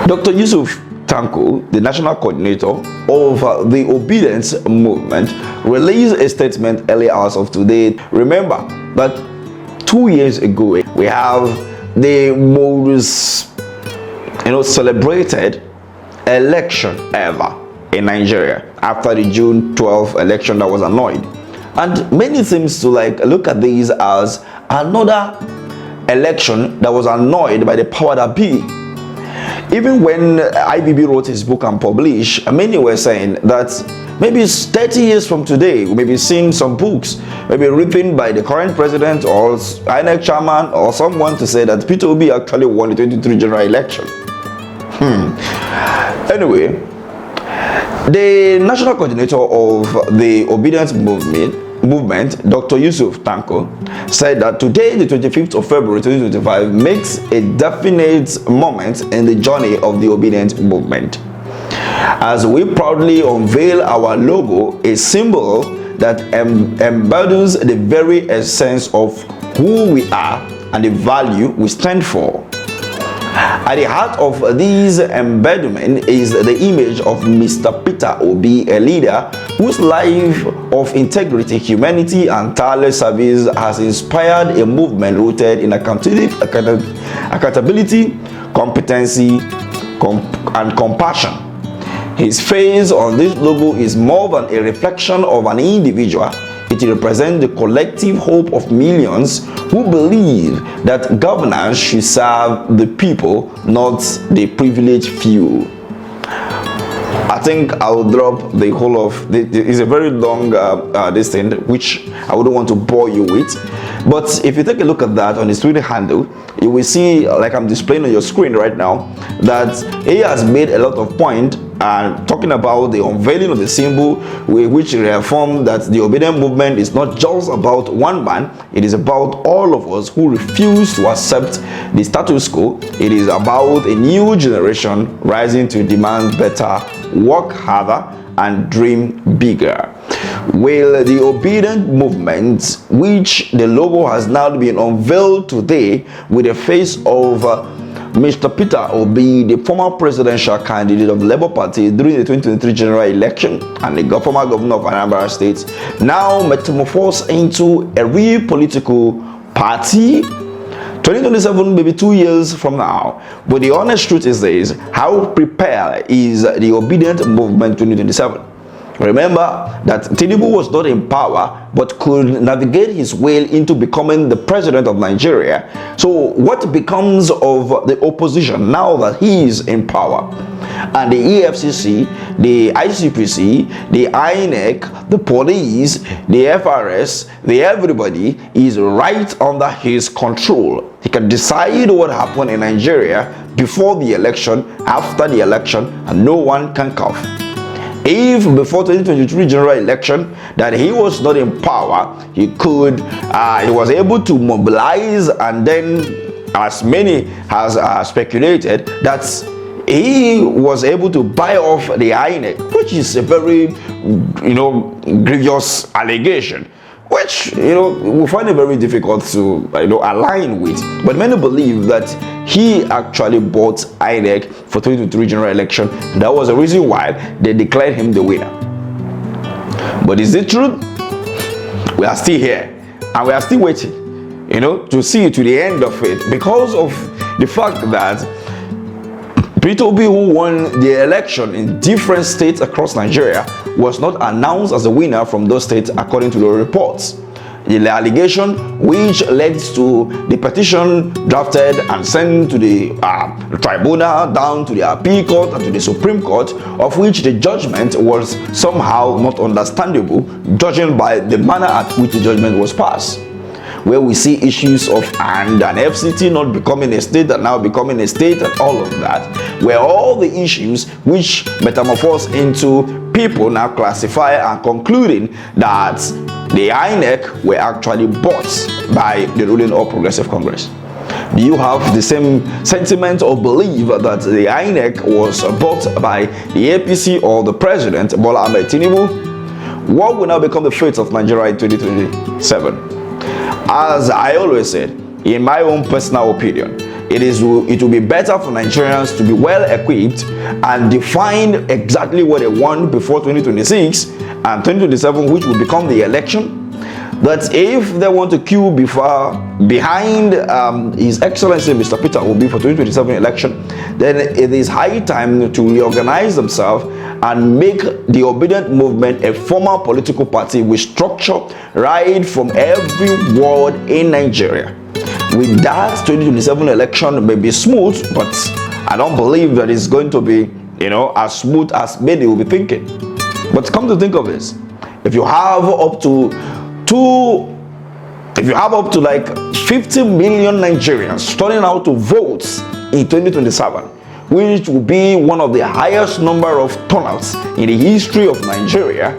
Dr. Yusuf Tanko, the national coordinator of the obident movement, released a statement early hours of today. Remember that 2 years ago, we have the most celebrated election ever in Nigeria after the June 12th election that was annoyed. And many seems to look at these as another election that was annoyed by the power that be. Even when IBB wrote his book and published, many were saying that maybe 30 years from today, we may be seeing some books, maybe written by the current president or INEC chairman or someone to say that Peter Obi actually won the 2023 general election. Anyway, the national coordinator of the obedient movement, Dr. Yusuf Tanko, said that today, the 25th of February 2025, makes a definite moment in the journey of the obedient movement, as we proudly unveil our logo, a symbol that embodies the very essence of who we are and the value we stand for. At the heart of this embodiment is the image of Mr. Peter Obi, a leader whose life of integrity, humanity, and tireless service has inspired a movement rooted in accountability, competency, and compassion. His face on this logo is more than a reflection of an individual. It represents the collective hope of millions who believe that governance should serve the people, not the privileged few. I think I'll drop the whole of it's a very long this thing, which I wouldn't want to bore you with. But if you take a look at that on his Twitter handle, you will see, like I'm displaying on your screen right now, that he has made a lot of point and talking about the unveiling of the symbol, which reaffirmed that the obedient movement is not just about one man, it is about all of us who refuse to accept the status quo. It is about a new generation rising to demand better, work harder, and dream bigger. Well, the obedient movement, which the logo has now been unveiled today with the face of Mr. Peter Obi, the former presidential candidate of the Labour Party during the 2023 general election and the former governor of Anambra State, now metamorphosed into a real political party. 2027 maybe 2 years from now. But the honest truth is this: how prepared is the obedient movement 2027? Remember that Tinubu was not in power but could navigate his way into becoming the president of Nigeria. So what becomes of the opposition now that he is in power? And the EFCC, the ICPC, the INEC, the police, the FRS, everybody is right under his control. He can decide what happened in Nigeria before the election, after the election, and no one can cough. If before 2023 general election that he was not in power, he was able to mobilize, and then as many has speculated that he was able to buy off the INEC, which is a very grievous allegation, which we find it very difficult to align with. But many believe that he actually bought INEC for 2023 general election. That was the reason why they declared him the winner. But is it true? We are still here and we are still waiting, to see to the end of it, because of the fact that Peter Obi, who won the election in different states across Nigeria, was not announced as a winner from those states according to the reports. The allegation, which led to the petition drafted and sent to the tribunal, down to the appeal court and to the Supreme Court, of which the judgment was somehow not understandable, judging by the manner at which the judgment was passed, where we see issues of an FCT not becoming a state and now becoming a state and all of that, where all the issues which metamorphose into people now classify and concluding that the INEC were actually bought by the ruling All Progressive Congress. Do you have the same sentiment or belief that the INEC was bought by the APC or the president, Bola Ahmed Tinubu? What will now become the fate of Nigeria in 2027? As I always said, in my own personal opinion, it will be better for Nigerians to be well equipped and define exactly what they want before 2026 and 2027, which will become the election. That if they want to queue behind His Excellency Mr. Peter Obi for 2027 election, then it is high time to reorganize themselves and make the Obident movement a formal political party with structure right from every ward in Nigeria. With that, 2027 election may be smooth, but I don't believe that it's going to be, as smooth as many will be thinking. But come to think of this, if you have up to like 50 million Nigerians turning out to vote in 2027, which will be one of the highest number of turnouts in the history of Nigeria,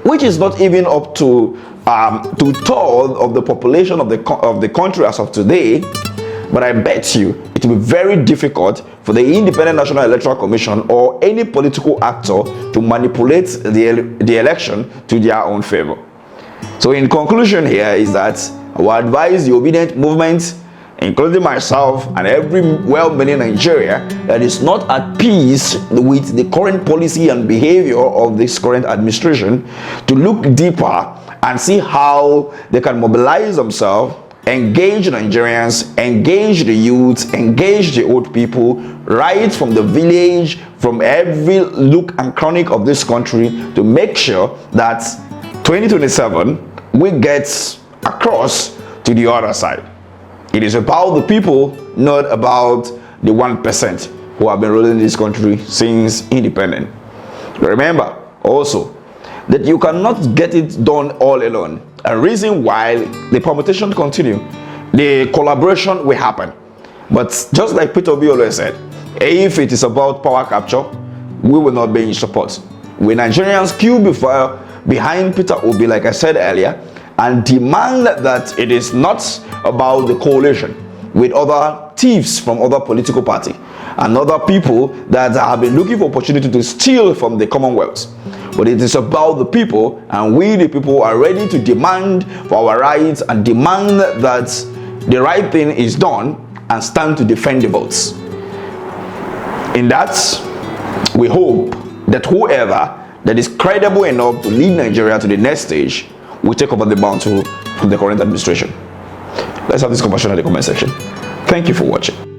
which is not even up to two-thirds of the population of the country as of today. But I bet you it will be very difficult for the Independent National Electoral Commission or any political actor to manipulate the election to their own favor. So in conclusion here is that I would advise the Obident movement, including myself and every well-meaning Nigeria that is not at peace with the current policy and behavior of this current administration, to look deeper and see how they can mobilize themselves, engage Nigerians, engage the youth, engage the old people, right from the village, from every nook and cranny of this country, to make sure that 2027 we get across to the other side. It is about the people, not about the 1% who have been ruling this country since independence. Remember also that you cannot get it done all alone. A reason why the permutation continue, the collaboration will happen. But just like Peter Obi always said, if it is about power capture, we will not be in support. When Nigerians queue behind Peter Obi, like I said earlier, and demand that it is not about the coalition with other thieves from other political parties and other people that have been looking for opportunity to steal from the Commonwealth, but it is about the people, and we the people are ready to demand for our rights and demand that the right thing is done and stand to defend the votes. In that, we hope that whoever that is credible enough to lead Nigeria to the next stage will take over the mantle from the current administration. Let's have this conversation in the comment section. Thank you for watching.